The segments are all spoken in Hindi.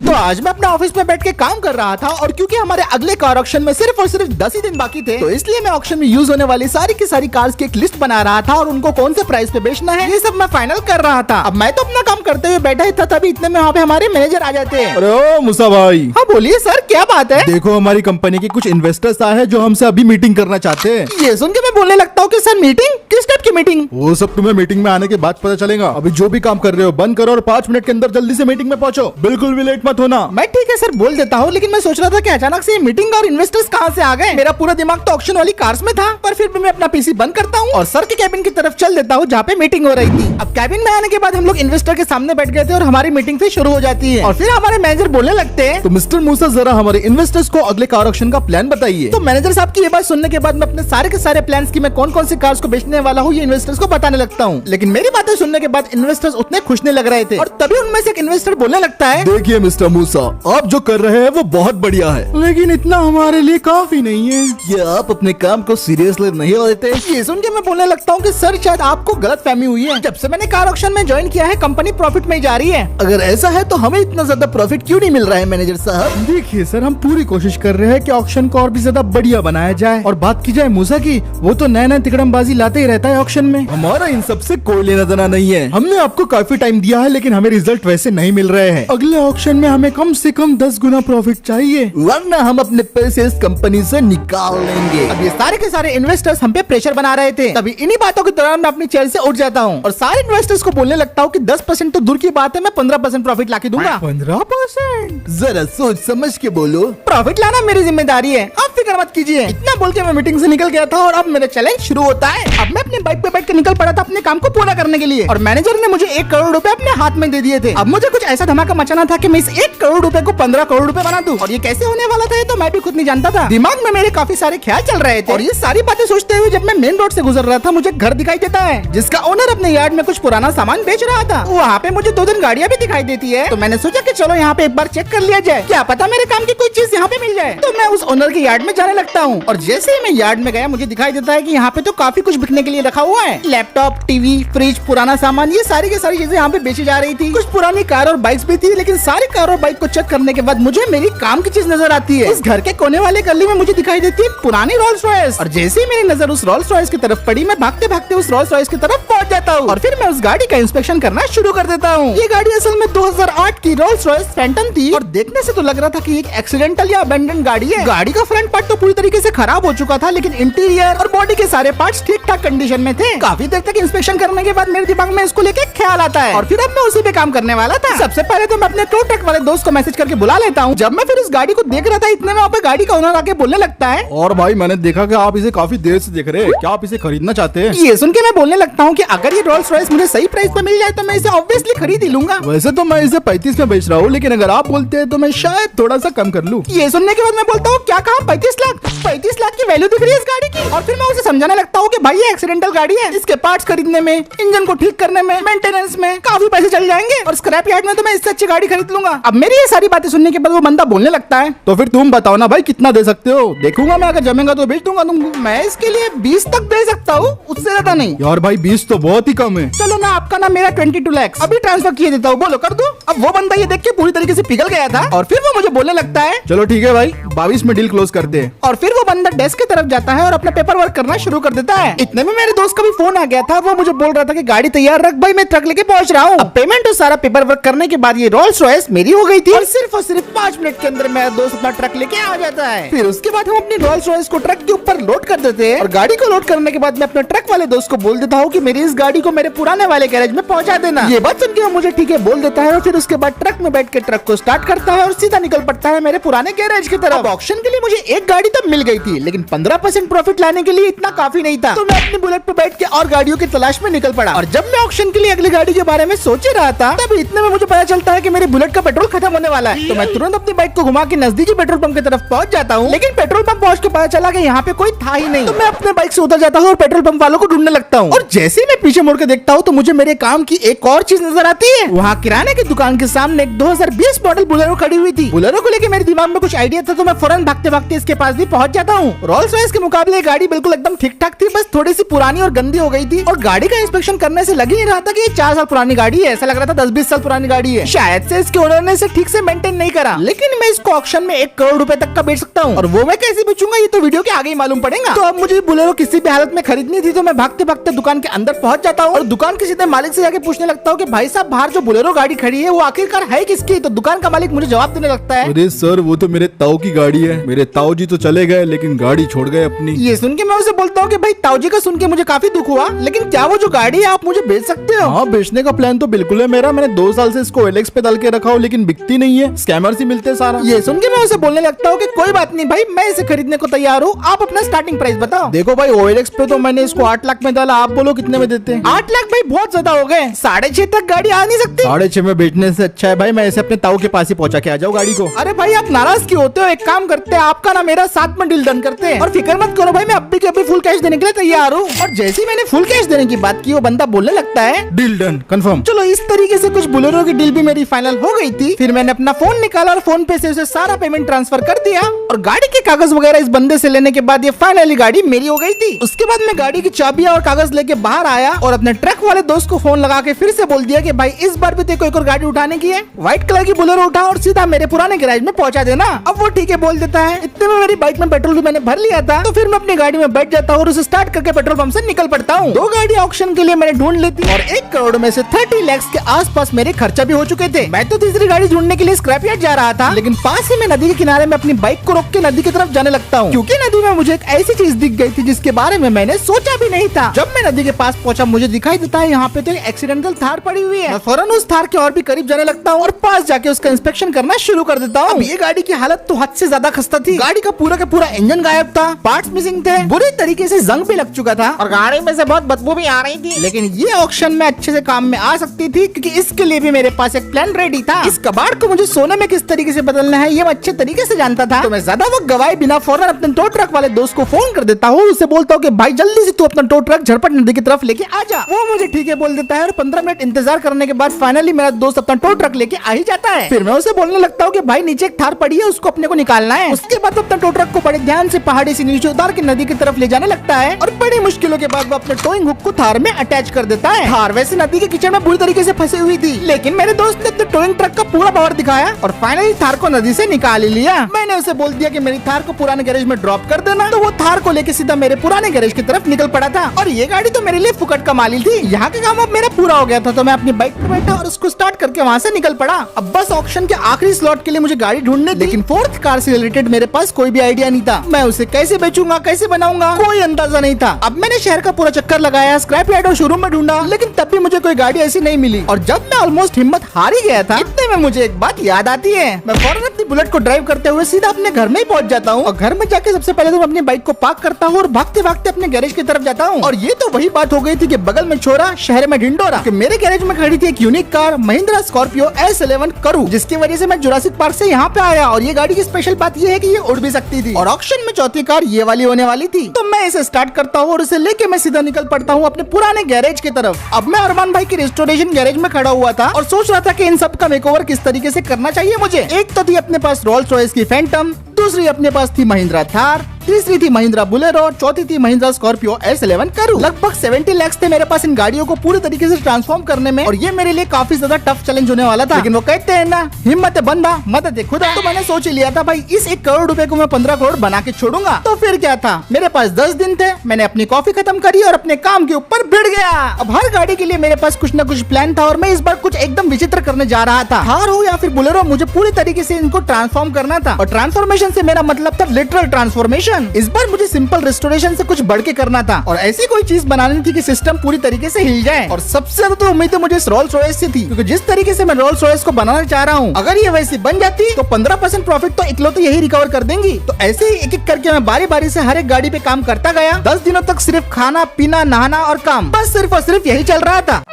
तो आज मैं अपने ऑफिस में बैठ के काम कर रहा था और क्योंकि हमारे अगले कार ऑक्शन में सिर्फ और सिर्फ 10 ही दिन बाकी थे, तो इसलिए मैं ऑक्शन में यूज होने वाली सारी की सारी कार्स की एक लिस्ट बना रहा था और उनको कौन से प्राइस पे बेचना है ये सब मैं फाइनल कर रहा था। अब मैं तो अपना काम करते हुए बैठा ही था, तभी इतने में वहाँ पे हमारे मैनेजर आ जाते हैं। अरे ओ मूसा भाई। हाँ बोलिए सर, क्या बात है? देखो हमारी कंपनी के कुछ इन्वेस्टर्स आए हैं जो हमसे अभी मीटिंग करना चाहते हैं। ये सुन के मैं बोलने लगता हूँ कि सर मीटिंग किस टाइप की मीटिंग? वो सब तुम्हें मीटिंग में आने के बाद पता चलेगा। अभी जो भी काम कर रहे हो बंद करो और 5 मिनट के अंदर जल्दी से मीटिंग में पहुंचो। बिल्कुल भी लेट मत होना। मैं ठीक है सर बोल देता हूँ, लेकिन मैं सोच रहा था कि अचानक से ये मीटिंग और इन्वेस्टर्स कहाँ से आ गए। मेरा पूरा दिमाग तो ऑक्शन वाली कार्स में था, पर फिर भी मैं अपना पीसी बंद करता हूँ और सर के कैबिन की तरफ चल देता हूँ जहाँ पे मीटिंग हो रही थी। अब कैबिन में आने के बाद हम लोग इन्वेस्टर के सामने बैठ गए थे और हमारी मीटिंग फिर शुरू हो जाती है और फिर हमारे मैनेजर बोलने लगते हैं, तो मिस्टर मूसा जरा हमारे इन्वेस्टर्स को अगले कार ऑक्शन का प्लान बताइए। तो मैनेजर साहब की ये बात सुनने के बाद मैं अपने सारे के सारे प्लान्स की मैं कौन कौन सी कार्स को बेचने वाला हूँ ये इन्वेस्टर्स को बताने लगता हूँ। लेकिन मेरी बातें सुनने के बाद इन्वेस्टर्स उतने खुश नहीं लग रहे थे और तभी उनमें से एक इन्वेस्टर बोलने लगता है, देखिए मिस्टर मूसा, आप जो कर रहे हैं वो बहुत बढ़िया है, लेकिन इतना हमारे लिए काफी नहीं है। ये आप अपने काम को सीरियसली नहीं लेते। ये सुन के मैं बोलने लगता हूँ कि सर शायद आपको गलत फहमी हुई है। जब से मैंने कार ऑक्शन में ज्वाइन किया है कंपनी प्रॉफिट में ही जा रही है। अगर ऐसा है तो हमें इतना ज्यादा प्रॉफिट क्यों नहीं मिल रहा है मैनेजर साहब? देखिए सर, हम पूरी कोशिश कर रहे हैं कि ऑक्शन को और भी ज्यादा बढ़िया बनाया जाए। और बात की जाए मूसा की, वो तो नया नया तिकड़मबाजी लाते ही रहता है ऑक्शन में। हमारा इन सब से कोई लेना देना नहीं है। हमने आपको काफी टाइम दिया है लेकिन हमें रिजल्ट वैसे नहीं मिल रहे हैं। अगले ऑक्शन में हमें कम से कम 10 गुना प्रॉफिट चाहिए, वरना हम अपने पैसे इस कंपनी से निकाल लेंगे। अब ये सारे के सारे इन्वेस्टर्स हम पे प्रेशर बना रहे थे, तभी इन्हीं बातों के दौरान मैं अपनी चेयर से उठ जाता हूँ और सारे इन्वेस्टर्स को बोलने लगता हूँ कि 10% तो दूर की बात है, मैं 15% प्रॉफिट लाके दूंगा। 15%? जरा सोच समझ के बोलो, प्रॉफिट लाना मेरी जिम्मेदारी है, आप फिक्र मत कीजिए। इतना बोल के मैं मीटिंग से निकल गया था और अब मेरा चैलेंज शुरू होता है। अब मैं अपने बाइक पे बैठ के निकल पड़ा था अपने काम को पूरा करने के लिए और मैनेजर ने मुझे 1 करोड़ रुपए अपने हाथ में दे दिए थे। अब मुझे कुछ ऐसा धमाका मचाना था कि मैं इस 1 करोड़ रुपए को 15 करोड़ रुपए बना दूं और ये कैसे होने वाला था ये तो मैं भी खुद नहीं जानता था। दिमाग में मेरे काफी सारे ख्याल चल रहे थे और ये सारी बातें सोचते हुए जब मैं मेन रोड से गुजर रहा था मुझे घर दिखाई देता है जिसका ओनर अपने यार्ड में कुछ पुराना सामान बेच रहा था। वहाँ पे मुझे 2-3 गाड़ियाँ भी दिखाई देती है, तो मैंने सोचा कि चलो यहाँ पे एक बार चेक कर लिया जाए, क्या पता मेरे काम की कोई चीज यहाँ पे मिल जाए। तो मैं उस ओनर के यार्ड में जाने लगता हूँ और जैसे ही मैं यार्ड में गया मुझे दिखाई देता है कि यहाँ पे तो काफी कुछ बिकने के लिए रखा हुआ है। लैपटॉप, टीवी, फ्रिज, पुराना सामान, ये सारी की सारी चीजें यहाँ पे बेची जा रही थी। कुछ पुरानी कार और बाइक्स भी थी, लेकिन सारी कार और बाइक को चेक करने के बाद मुझे मेरी काम की चीज नजर आती है। इस घर के कोने वाले गली में मुझे दिखाई देती है पुरानी रोल्स रॉयस और जैसे ही मेरी नजर उस रोल्स रॉयस की तरफ पड़ी मैं भागते भागते उस रोल्स रॉयस की तरफ पहुंच जाता हूँ और फिर मैं उस गाड़ी का इंस्पेक्शन करना शुरू कर देता हूँ। ये गाड़ी असल में 2008 की रोल्स रॉयस फैंटम थी और देखने से तो लग रहा था कि एक एक्सीडेंटल या अबेंडन गाड़ी है। गाड़ी का फ्रंट पार्ट तो पूरी तरीके से खराब हो चुका था, लेकिन इंटीरियर और बॉडी के सारे पार्ट्स ठीक ठाक कंडीशन में थे। काफी देर तक इंस्पेक्शन करने के बाद मेरे दिमाग में इसको लेके ख्याल आता है और फिर अब मैं उसी पे काम करने वाला था। सबसे पहले तो मैं अपने टो ट्रक वाले दोस्त को मैसेज करके बुला लेता हूँ। जब मैं फिर उस गाड़ी को देख रहा था इतने में वहाँ पे गाड़ी का ओनर आके बोलने लगता है, और भाई मैंने देखा कि आप इसे काफी देर से देख रहे हैं, क्या आप इसे खरीदना चाहते हैं? ये सुन के मैं बोलने लगता हूँ कि अगर ये रोल्स रॉयस मुझे सही प्राइस पे मिल जाए तो मैं इसे ऑब्वियसली खरीद ही लूंगा। वैसे तो मैं इसे 35 में बेच रहा हूँ, लेकिन अगर आप बोलते हैं तो मैं शायद थोड़ा सा कम कर लूँ। ये सुनने के बाद मैं बोलता हूँ क्या कहा 35 लाख की वैल्यू दिख रही है इस गाड़ी की। और फिर मैं उसे समझाने लगता हूँ कि भाई ये एक्सीडेंटल गाड़ी है, इसके पार्ट्स खरीदने में, इंजन को ठीक करने में, मेंटेनेंस में काफी पैसे चल जाएंगे और स्क्रैप यार्ड में तो मैं इससे अच्छी गाड़ी खरीद लूंगा। अब मेरी ये सारी बातें सुनने के बाद वो बंदा बोलने लगता है, तो फिर तुम बताओ ना भाई कितना दे सकते हो? देखूंगा मैं, अगर जमेगा तो बेच दूंगा तुमको। मैं इसके लिए 20 तक दे सकता हूँ, उससे ज्यादा नहीं। यार भाई 20 तो बहुत ही कम है। चलो ना, आपका ना मेरा 22 लाख अभी ट्रांसफर किए देता हूँ, बोलो कर दो। अब वो बंदा ये देख के पूरी तरीके से पिघल गया था और फिर वो मुझे बोलने लगता है, चलो ठीक है भाई 22 में डील क्लोज करते हैं। और फिर वो बंदा डेस्क की तरफ जाता है और अपना पेपर वर्क करना शुरू कर देता है। इतने में मेरे दोस्त का भी फोन आ गया था, वो मुझे बोल रहा था कि गाड़ी तैयार रख भाई, मैं ट्रक लेके पहुंच रहा हूँ। अब पेमेंट और सारा पेपर वर्क करने के बाद ये रोल्स रॉयस मेरी हो गई थी और सिर्फ 5 मिनट के अंदर मेरा दोस्त अपना ट्रक लेके आ जाता है। फिर उसके बाद हम अपनी रोल्स रॉयस को ट्रक के ऊपर लोड कर देते हैं और गाड़ी को लोड करने के बाद मैं अपने ट्रक वाले दोस्त को बोल देता हूँ कि मेरी इस गाड़ी को मेरे पुराने वाले गैरेज में पहुंचा देना। ये बात सुन के वो मुझे ठीक है बोल देता है और फिर उसके बाद ट्रक में बैठ के ट्रक को स्टार्ट करता है और सीधा निकल पड़ता है मेरे पुराने गैरेज की तरफ। ऑक्शन के लिए मुझे एक गाड़ी तो मिल गई थी, लेकिन 15% प्रॉफिट लाने के लिए इतना काफी नहीं था, तो मैं अपनी बुलेट पे बैठ के और गाड़ियों की तलाश में निकल पड़ा। और जब मैं ऑक्शन के लिए अगली गाड़ी के बारे में सोच रहा था तब इतने में मुझे पता चलता है कि मेरी बुलेट का पेट्रोल खत्म होने वाला है। तो मैं तुरंत अपनी बाइक को घुमा के नजदीकी पेट्रोल पंप की तरफ पहुंच जाता हूँ, लेकिन पेट्रोल पंप पहुंच के पता चला कि यहाँ पे कोई था ही नहीं। तो मैं अपने बाइक से उतर जाता हूँ और पेट्रोल पंप वालों को ढूंढने लगता हूँ और जैसे ही मैं पीछे मुड़ के देखता हूँ तो मुझे मेरे काम की एक और चीज नजर आती है। वहाँ किराने की दुकान के सामने एक 2020 मॉडल बुलेरो खड़ी हुई थी। बुलेरो को लेके मेरे दिमाग में कुछ आइडिया था, तो मैं फौरन भागते भागते इस के पास भी पहुंच जाता हूँ। रोल्स रॉयस के मुकाबले गाड़ी बिल्कुल एकदम ठीक ठाक थी, बस थोड़ी सी पुरानी और गंदी हो गई थी। और गाड़ी का इंस्पेक्शन करने से लग ही नहीं रहा था कि ये 4 साल पुरानी गाड़ी है, ऐसा लग रहा था 10-20 साल पुरानी गाड़ी है। शायद से इसके ओनर ने इसे ठीक से मेंटेन नहीं करा। लेकिन मैं इसको ऑक्शन में 1 करोड़ रुपए तक का बेच सकता हूँ, और वो मैं कैसे बेचूंगा ये तो वीडियो के आगे ही मालूम पड़ेगा। तो अब मुझे बोलेरो किसी भी हालत में खरीदनी थी, तो मैं भागते भागते दुकान के अंदर पहुंच जाता हूँ और दुकान के सीधे मालिक से जाके पूछने लगता हूँ कि भाई साहब बाहर जो बोलेरो गाड़ी खड़ी है वो आखिरकार है किसकी। तो दुकान का मालिक मुझे जवाब देने लगता है, अरे सर वो तो मेरे ताऊ की गाड़ी है, मेरे ताऊ जी तो चले गए लेकिन गाड़ी छोड़ गए अपनी। ये सुन के मैं उसे बोलता हूँ कि भाई ताऊ जी का सुन के मुझे काफी दुख हुआ, लेकिन क्या वो जो गाड़ी है आप मुझे बेच सकते हो? हाँ बेचने का प्लान तो बिल्कुल है मेरा, मैंने 2 साल से इसको एलेक्स पे डाल के रखा हो लेकिन बिकती नहीं है, स्कैमर्स ही मिलते हैं सारा। ये सुन के मैं उसे बोलने लगता हूँ कि कोई बात नहीं भाई, मैं इसे खरीदने को तैयार हूँ, आप अपना स्टार्टिंग प्राइस बताओ। देखो भाई ओएलएक्स पे तो मैंने इसको 8 लाख में डाला, आप बोलो कितने में देते हैं? 8 लाख भाई बहुत ज्यादा हो गए, 6.5 तक गाड़ी आ नहीं सकती। 6.5 में बेचने से अच्छा है भाई मैं इसे अपने ताऊ के पास ही पहुंचा के आ जाऊँ गाड़ी को। अरे भाई आप नाराज क्यों होते हो? एक काम करते हैं, आपका ना मेरा साथ में डील डन करते हैं, और फिक्र मत करो भाई मैं अभी के अभी फुल कैश देने के लिए तैयार हूँ। और जैसे ही मैंने फुल कैश देने की बात की वो बंदा बोलने लगता है डील डन कंफर्म। चलो इस तरीके से कुछ बोलेरो की डील भी मेरी फाइनल हो गई थी। फिर मैंने अपना फोन निकाला और फोन पे से उसे सारा पेमेंट ट्रांसफर कर दिया, और गाड़ी के कागज वगैरह इस बंदे से लेने के बाद ये फाइनली गाड़ी मेरी हो गई थी। उसके बाद मैं गाड़ी की चाबियां और कागज लेके बाहर आया और अपने ट्रक वाले दोस्त को फोन लगा के फिर से बोल दिया कि भाई इस बार भी तेरे को एक और गाड़ी उठाने की है, व्हाइट कलर की बोलेरो उठा और सीधा मेरे पुराने गैराज में पहुंचा देना। अब वो ठीक है बोल देता है। इतने में मेरी बाइक में पेट्रोल भी मैंने भर लिया था, तो फिर मैं अपनी गाड़ी में बैठ जाता हूँ और उसे स्टार्ट करके पेट्रोल पंप से निकल पड़ता हूँ। 2 गाड़ी ऑक्शन के लिए मैंने ढूंढ ली थी और 1 करोड़ में से 30 लाख के आसपास मेरे खर्चा भी हो चुके थे। मैं तो तीसरी गाड़ी ढूंढने के लिए स्क्रैप यार्ड जा रहा था, लेकिन पास ही में नदी के किनारे में अपनी बाइक को रोक के नदी की तरफ जाने लगता हूँ, क्योंकि नदी में मुझे एक ऐसी चीज दिख गई थी जिसके बारे में मैंने सोचा भी नहीं था। जब मैं नदी के पास पहुंचा मुझे दिखाई देता है यहाँ पे तो एक एक्सीडेंटल थार पड़ी हुई है। मैं फौरन उस थार के और भी करीब जाने लगता हूँ और पास जाके उसका इंस्पेक्शन करना शुरू कर देता हूँ। ये गाड़ी की हालत तो हद से ज्यादा खस्ता थी। गाड़ी का पूरा इंजन गायब था, पार्ट्स मिसिंग थे, बुरी तरीके से जंग भी लग चुका था और गाड़ी में से बहुत बदबू भी आ रही थी। लेकिन ये ऑक्शन में अच्छे से काम में आ सकती थी, क्योंकि इसके लिए भी मेरे पास एक प्लान रेडी था। इस कबाड़ को मुझे सोने में किस तरीके से बदलना है ये मैं अच्छे तरीके से जानता था। तो मैं ज्यादा वक्त गवाए बिना फौरन अपने टो ट्रक वाले दोस्त को फोन कर देता हूँ। उसे बोलता हूँ कि भाई जल्दी से तू अपना टो ट्रक झटपट नदी की तरफ लेके आ जा। वो मुझे ठीक है बोल देता है और 15 मिनट इंतजार करने के बाद फाइनली मेरा दोस्त अपना टो ट्रक लेके आ ही जाता है। फिर मैं उसे बोलने लगता हूँ कि भाई नीचे एक थार पड़ी है उसको अपने को निकालना है। उसके बाद अपना टो ट्रक को बड़े ध्यान से पहाड़ी से नीचे उतार के नदी की तरफ ले जाने लगता है और बड़ी मुश्किलों के बाद वो अपने टोइंग हुक को थार में अटैच कर देता है। थार वैसे नदी के कीचड़ में बुरी तरीके से फंसी हुई थी, लेकिन मेरे दोस्त ने अपने टोइंग ट्रक का पूरा पावर दिखाया और फाइनली थार को नदी से निकाल ही लिया। मैंने उसे बोल दिया कि मेरी थार को पुराने गैरेज में ड्रॉप कर देना, तो वो थार को लेके सीधा मेरे पुराने गैरेज की तरफ निकल पड़ा था। और ये गाड़ी तो मेरे लिए फुकट का माली थी। यहाँ का काम अब मेरा पूरा हो गया था, तो मैं अपनी बाइक पे बैठा और उसको स्टार्ट करके वहाँ से निकल पड़ा। अब बस ऑक्शन के आखिरी स्लॉट के लिए मुझे गाड़ी ढूंढनी थी, लेकिन 4th कार से रिलेटेड मेरे पास कोई भी आइडिया नहीं था। मैं उसे कैसे बेचूंगा, कैसे बनाऊंगा, कोई अंदाजा नहीं था। अब मैंने शहर का पूरा चक्कर लगाया, स्क्रैप यार्ड और शोरूम में ढूंढा, लेकिन तब भी मुझे कोई गाड़ी ऐसी नहीं मिली। और जब मैं ऑलमोस्ट हिम्मत हार ही गया था, इतने में मुझे एक बात याद आती है। मैं फौरन अपनी बुलेट को ड्राइव करते हुए सीधा अपने घर में ही पहुंच जाता हूँ और घर में जाके सबसे पहले तो मैं अपनी बाइक को पार्क करता हूँ और भागते भागते अपने गैरेज की तरफ जाता हूँ। और ये तो वही बात हो गई थी कि बगल में छोरा शहर में ढिंडोरा, कि मेरे गैरेज में खड़ी थी एक unique car Mahindra Scorpio S11 करू, जिसकी वजह से मैं जुरासिक पार्क से यहाँ पे आया। और ये गाड़ी की स्पेशल बात ये है कि ये उड़ भी सकती थी। और ऑक्शन में चौथी कार ये वाली होने वाली थी। तो मैं इसे स्टार्ट करता हूँ और इसे लेके मैं सीधा निकल पड़ता हूँ अपने पुराने गैरेज की तरफ। अब मैं अरमान भाई की रेस्टोरेशन गैरेज में खड़ा हुआ था और सोच रहा था कि इन सब का मेकओवर किस तरीके से करना चाहिए मुझे। एक तो थी अपने पास रोल्स रॉयस की फैंटम, दूसरी अपने पास थी महिंद्रा थार, तीसरी थी महिंद्रा बुलेरो और चौथी थी महिंद्रा स्कॉर्पियो S11 करू। लगभग 70 लाख थे मेरे पास इन गाड़ियों को पूरी तरीके से ट्रांसफॉर्म करने में, और ये मेरे लिए काफी ज्यादा टफ चैलेंज होने वाला था। लेकिन वो कहते हैं ना, हिम्मत बंदा मदद खुदा। तो मैंने सोच ही लिया था भाई इस 1 करोड़ रुपए को मैं 15 करोड़ बना के छोड़ूंगा। तो फिर क्या था, मेरे पास 10 दिन थे, मैंने अपनी कॉफी खत्म करी और अपने काम के ऊपर भिड़ गया। अब हर गाड़ी के लिए मेरे पास कुछ न कुछ प्लान था और मैं इस बार कुछ एकदम विचित्र करने जा रहा था। थार हो या फिर बुलेरो, मुझे पूरी तरीके से इनको ट्रांसफॉर्म करना था। और ट्रांसफॉर्मेशन से मेरा मतलब था लिटरल ट्रांसफॉर्मेशन। इस बार मुझे सिंपल रेस्टोरेशन से कुछ बढ़ के करना था और ऐसी कोई चीज बनानी थी कि सिस्टम पूरी तरीके से हिल जाए। और सबसे ज्यादा तो उम्मीद मुझे रोल्स रॉयस से थी, क्योंकि जिस तरीके से मैं रोल्स रॉयस को बनाना चाह रहा हूँ, अगर ये वैसी बन जाती तो 15% प्रॉफिट तो इकलौते यही रिकवर कर देंगी। तो ऐसे ही एक-एक करके मैं बारी बारी से हर एक गाड़ी पे काम करता गया। 10 दिनों तक सिर्फ खाना पीना नहाना और काम, बस सिर्फ और सिर्फ यही चल रहा था।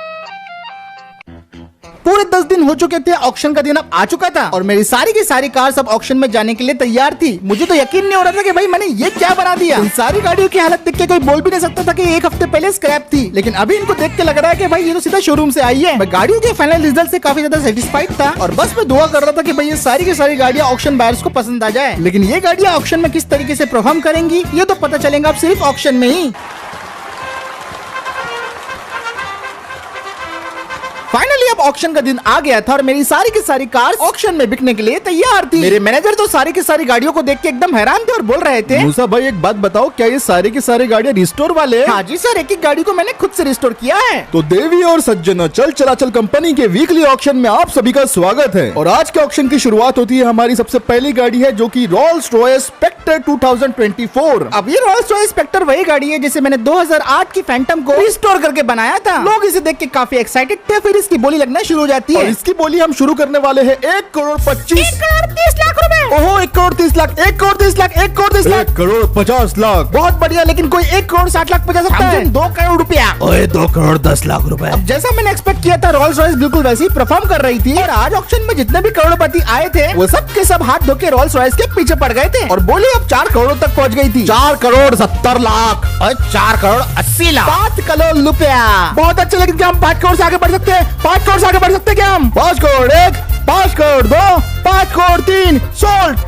पूरे 10 दिन हो चुके थे, ऑक्शन का दिन अब आ चुका था और मेरी सारी की सारी कार सब ऑक्शन में जाने के लिए तैयार थी। मुझे तो यकीन नहीं हो रहा था कि भाई मैंने ये क्या बना दिया। इन सारी गाड़ियों की हालत देख के कोई बोल भी नहीं सकता था कि एक हफ्ते पहले स्क्रैप थी, लेकिन अभी इनको देख के लग रहा है कि भाई ये तो सीधा शोरूम से आई है। मैं गाड़ियों के फाइनल रिजल्ट से काफी ज्यादा सेटिस्फाइड था और बस मैं दुआ कर रहा था कि भाई ये सारी की सारी गाड़ियां ऑक्शन बायर्स को पसंद आ जाए। लेकिन ये गाड़ियां ऑक्शन में किस तरीके से परफॉर्म करेंगी ये तो पता चलेगा अब सिर्फ ऑक्शन में ही। फाइनली अब ऑक्शन का दिन आ गया था और मेरी सारी की सारी कार ऑक्शन में बिकने के लिए तैयार थी। मेरे मैनेजर तो सारी की सारी गाड़ियों को देख के एकदम हैरान थे और बोल रहे थे, मूसा भाई एक बात बताओ, क्या ये सारी की सारी गाड़ियाँ रिस्टोर वाले हैं? हाँ जी सर, एक एक गाड़ी को मैंने खुद से रिस्टोर किया है। तो देवी और सज्जनों, चल चलाचल कंपनी के वीकली ऑक्शन में आप सभी का स्वागत है। और आज के ऑक्शन की शुरुआत होती है हमारी सबसे पहली गाड़ी है जो कि रोल्स रॉयस स्पेक्टर 2024। अब ये रोल्स रॉयस स्पेक्टर वही गाड़ी है जिसे मैंने 2008 की फैंटम को रिस्टोर करके बनाया था। लोग इसे देख के काफी एक्साइटेड थे, फिर इसकी बोली लगना शुरू हो जाती और है। इसकी बोली हम शुरू करने वाले हैं 1,25,00,000 रुपए। ओहो 1,30,00,000, 1,30,00,000, 1,30,00,000, 1,50,00,000। बहुत बढ़िया, लेकिन कोई 1,60,00,000 पचास सकता है। 2 करोड़ रुपया। ओए 2,10,00,000 रुपए। अब जैसा मैंने एक्सपेक्ट किया था, रोल्स रॉयस बिल्कुल वैसे ही परफॉर्म कर रही थी और आज ऑक्शन में जितने भी करोड़पति आए थे वो सब के सब हाथ धो के रोल्स रॉयस के पीछे पड़ गए थे और बोली अब 4 करोड़ तक पहुंच गई थी। 4,70,00,000 और 4,80,00,000, 5 करोड़ रुपया। बहुत अच्छा, लेकिन क्या हम 5 करोड़ से आगे बढ़ सकते हैं? 5 करोड़ से आगे बढ़ सकते हैं क्या हम? 5 crore 1, 5 crore 2, 5 crore 3, sold.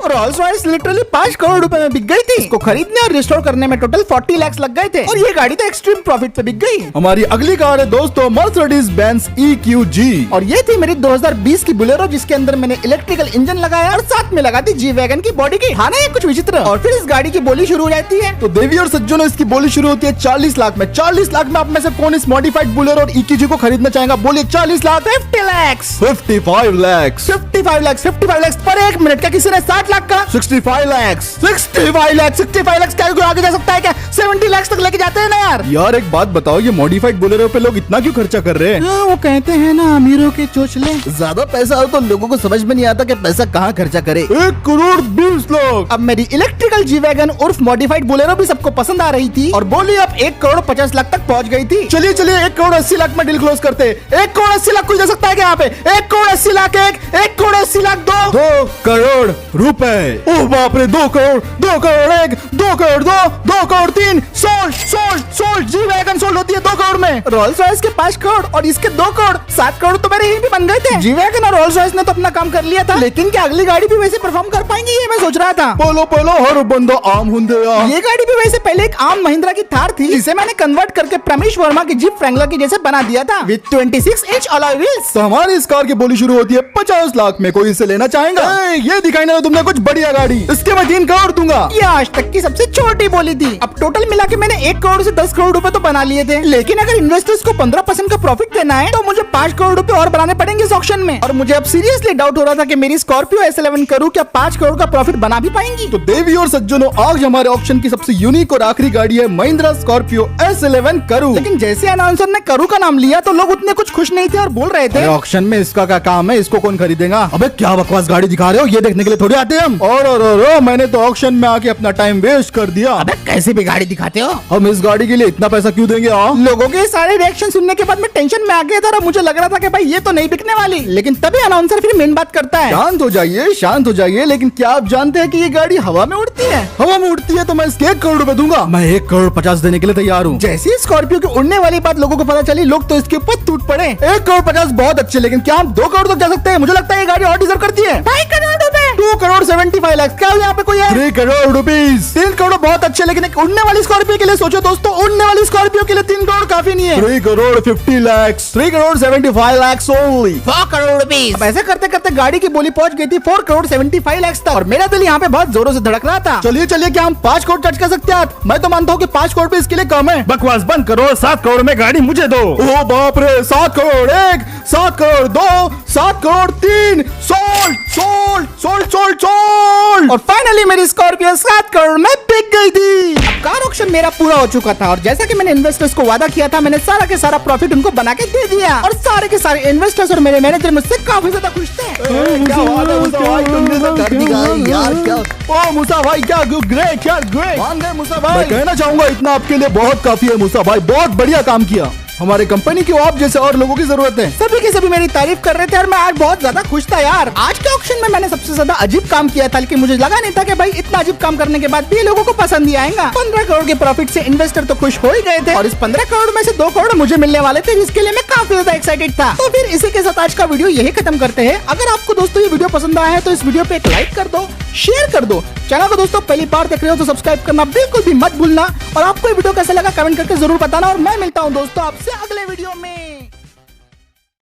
Rolls Royce literally 5 crore रुपए में बिक गई थी। इसको खरीदने और रिस्टोर करने में टोटल 40 लाख लग गए थे और ये गाड़ी तो एक्सट्रीम प्रॉफिट पे बिक गई। हमारी अगली कार है दोस्तों मर्सिडीज बेंज EQG। और ये थी मेरी 2020 की बुलेरो जिसके अंदर मैंने इलेक्ट्रिकल इंजन लगाया और साथ में लगा दी जी वैगन की बॉडी की। हाँ ना, ये कुछ विचित्र। और फिर इस गाड़ी की बोली शुरू हो जाती है। तो देवी और सज्जनों, इसकी बोली शुरू होती है 40 लाख में। 40 लाख में आप में से कौन इस मॉडिफाइड बुलेरो और EQG को खरीदना चाहेगा? बोलिए 40 लाख। 50 लाख, 55 लाख, 55 लाख, 55 लाख पर 1 मिनट। क्या किसी ने 60 लाख का? 65 लाख, 65 लाख, 65 लाख क्या कोई आगे जा सकता है क्या? 70 लाख तक लेके जाते हैं ना यार। यार एक बात बताओ, ये मॉडिफाइड बुलेरो पे लोग इतना क्यों खर्चा कर रहे हैं? वो कहते हैं ना, अमीरों के चोचले। ज्यादा पैसा हो तो लोगों को समझ में नहीं आता कि पैसा कहाँ खर्चा करे। 1,20,00,000। अब मेरी इलेक्ट्रिकल जी वैगन उर्फ मॉडिफाइड बुलेरो भी सबको पसंद आ रही थी और बोली अब 1,50,00,000 तक पहुंच गई थी। चलिए 1,80,00,000 में डील क्लोज करते। 1,80,00,000 कोई दे सकता है क्या यहाँ पे? 1,80,00,000 1,80,00,000 2 करोड़ रुपए। ओ बाप रे, 2 crore, 2 crore 1, 2 crore 2, 2 crore 3, sold. G wagon sold होती है 2 करोड़ में। रोल्स रॉयस के 5 करोड़ और इसके 2 करोड़, 7 करोड़ तो मेरे यहीं भी बन गए थे। जी वैगन और रोल्स रॉयस ने तो अपना काम कर लिया था, लेकिन क्या अगली गाड़ी भी वैसे परफॉर्म कर पाएंगी ये मैं सोच रहा था। बोलो हर बंदा आम हुंदे यार। ये गाड़ी भी वैसे पहले एक आम महिंद्रा की थार थी, जिसे मैंने कन्वर्ट करके प्रमेश वर्मा की जीप फ्रैंगलर की जैसे बना दिया था विद 26 इंच अलॉय व्हील्स। तो हमारी इस कार की बोली शुरू होती है 50 लाख में। कोई इसे लेना चाहेगा? ये दिखाई ना तुमने कुछ बढ़िया गाड़ी, इसके मैं 3 करोड़ दूंगा। ये आज तक की सबसे छोटी बोली थी। अब टोटल मिला के मैंने 1 करोड़ से 10 करोड़ रुपए तो बना लिए थे, लेकिन अगर इन्वेस्टर्स को 15% का प्रॉफिट देना है तो मुझे 5 करोड़ रुपए और बनाने पड़ेंगे इस ऑक्शन में। और मुझे अब सीरियसली डाउट हो रहा था कि मेरी स्कॉर्पियो S11 करूं क्या 5 करोड़ का प्रॉफिट बना भी पाएंगी। तो देवी और सज्जनों, आज हमारे ऑक्शन की सबसे यूनिक और आखिरी गाड़ी है महिंद्रा स्कॉर्पियो S11 करू। लेकिन जैसे अनाउंसर ने करू का नाम लिया तो लोग उतने कुछ खुश नहीं थे और बोल रहे थे ऑक्शन में इसका क्या काम है, इसको कौन खरीदेगा? अबे क्या बकवास गाड़ी दिखा रहे हो, ये देखने के लिए थोड़ी आते हैं हम। और मैंने तो ऑक्शन में आके अपना टाइम वेस्ट कर दिया। अबे कैसी भी गाड़ी दिखाते हो? हम इस गाड़ी के लिए इतना पैसा क्यों देंगे? लोगों के सारे रिएक्शन सुनने के बाद मैं टेंशन में आ गया था और मुझे लग रहा था कि भाई ये तो नहीं बिकने वाली। लेकिन तभी अनाउंसर फिर मेन बात करता है, शांत हो जाइए। लेकिन क्या आप जानते हैं कि ये गाड़ी हवा में उड़ती है? हवा में उड़ती है तो मैं इसके 1 करोड़ रुपए दूंगा। मैं 1,50,00,000 देने के लिए तैयार हूँ। जैसे स्कॉर्पियो की उड़ने वाली बात लोगों को पता चली, लोग तो इसके ऊपर टूट पड़े। 1,50,00,000 बहुत अच्छे, लेकिन क्या हम 2 करोड़ तक जा सकते हैं? मुझे लगता है ये गाड़ी और डिजर्व करती है। 2 करोड़ रुपए, 2,75,00,000। क्या यहाँ पे कोई है? 3 करोड़ रुपीज। 3 करोड़ बहुत अच्छे, लेकिन एक उड़ने वाली स्कॉर्पियो के लिए सोचो दोस्तों, उड़ने वाली स्कॉर्पियो के लिए 3 करोड़ काफी नहीं है। 3 करोड़ 50 लाख, 3 करोड़ 75 लाख ओनली। 4 करोड़ रुपीज। ऐसे करते करते गाड़ी की बोली पहुंच गई थी 4 करोड़ 75 लाख तक और मेरा दिल यहाँ पे बहुत जोरों से धड़क रहा था। चलिए क्या हम 5 करोड़ टच कर सकते हैं? मैं तो मानता हूँ कि 5 करोड़ पे इसके लिए कम है। बकवास बंद करो, 7 करोड़ में गाड़ी मुझे दो। ओ बाप रे, 7 करोड़ 1, 7 करोड़ 2, 7 करोड़ 3, सोल्ड। और फाइनली मेरी स्कॉर्पियो 7 करोड़ में बिक गई थी। अब कार ऑक्शन मेरा पूरा हो चुका था और जैसा कि मैंने इन्वेस्टर्स को वादा किया था, मैंने सारा के सारा प्रॉफिट उनको बना के दे दिया और सारे के सारे इन्वेस्टर्स और मेरे मैनेजर मुझसे काफी ज्यादा खुश थे। क्या बात है मूसा भाई, तुमने तो कर दिखाई यार। क्या ओ मूसा भाई, क्या ग्रेट। मान गए मूसा भाई। मैं कहना चाहूंगा इतना आपके लिए बहुत काफी है मूसा भाई, बहुत बढ़िया काम किया। हमारे कंपनी की आप जैसे और लोगों की जरूरत है। सभी के सभी मेरी तारीफ कर रहे थे और मैं आज बहुत ज्यादा खुश था यार। आज के ऑक्शन में मैंने सबसे ज्यादा अजीब काम किया था, लेकिन मुझे लगा नहीं था कि भाई इतना अजीब काम करने के बाद भी ये लोगों को पसंद ही आएगा। 15 करोड़ के प्रॉफिट से इन्वेस्टर तो खुश हो ही गए थे और इस 15 करोड़ में से 2 करोड़ मुझे मिलने वाले थे, जिसके लिए मैं काफी ज्यादा एक्साइटेड था। तो फिर इसी के साथ आज का वीडियो यही खत्म करते हैं। अगर आपको दोस्तों ये वीडियो पसंद आया है तो इस वीडियो पे एक लाइक कर दो, शेयर कर दो। चैनल को दोस्तों पहली बार देख रहे हो तो सब्सक्राइब करना बिल्कुल भी मत भूलना और आपको ये वीडियो कैसा लगा कमेंट करके जरूर बताना और मैं मिलता हूँ दोस्तों आपसे अगले वीडियो में।